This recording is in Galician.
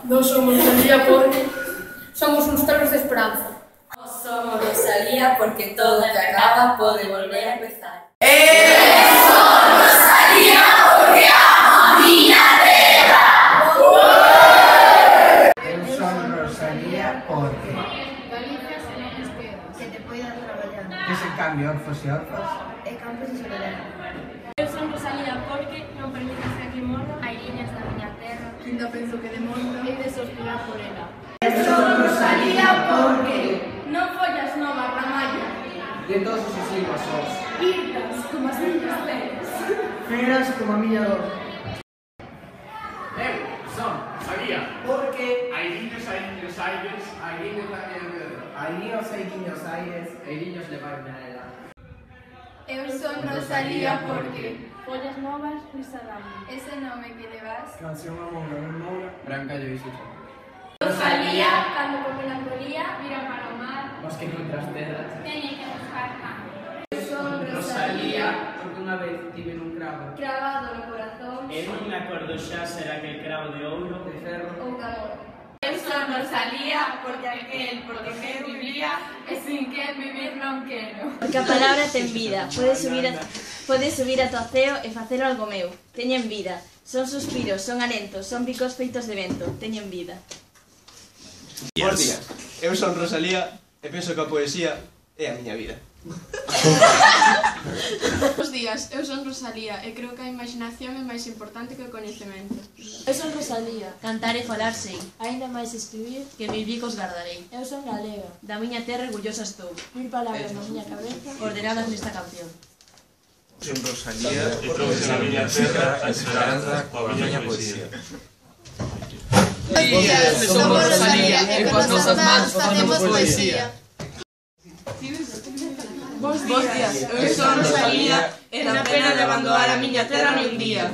Non somos Rosalía porque somos uns tolos de esperanza. Non somos Rosalía porque todo que acaba pode volver a empezar. Son Rosalía porque amo a miña terra. Eu son Rosalía porque Galicia se non espera, que te poida traballar. que se cambie orfos e orfas. E campos de soledade. Eu son Rosalía porque non permites que aquí morra airiñas da miña terra. Ainda penso que de mundo Hei de suspirar por ela. Son Rosalía porque Non follas novas, ramalla. de todos os siglos sós. Irtas, como as miñas peles. Feras como a miña dor. Eu son Rosalía Porque Airiños, airiños, aires, airiños airiños aires, airiños levaron a ela. Eu son Rosalía porque Follas novas, risa dame. ese nome que levas Canción a Moura, non Moura, Branca de Isucha. Rosalía, cando con melancolía, mira para o mar. Os que noutras terras. Teñen que buscar pan. son Rosalía, porque unha vez tive nun cravo cravado no corazón E non me acordo xa será aquel cravo de ouro de ferro. ou de amor. Eu son Rosalía porque aquel por que vivía e sin que vivir non quero. Porque a palabra ten vida, podes subir a tu aceo e facelo algo meu. Teñen vida, son suspiros, son alentos, son bicos feitos de vento, teñen vida. Bos días, eu son Rosalía e penso que a poesía é a miña vida. Bos días, eu son Rosalía e creo que a imaginación é máis importante que o coñecemento. Eu son Rosalía, cantar e falar sei, aínda máis escribir que mil bicos gardarei. Eu son galega, da miña terra orgullosa estou, mil palabras na miña cabeza ordenadas nesta canción. Son Rosalía e trouxe na miña terra a esperanza coa miña poesía. Somos Rosalía e coas nosas mans facemos poesía. Bos días, eu son Rosalía e na pena de abandonar a miña terra nin día.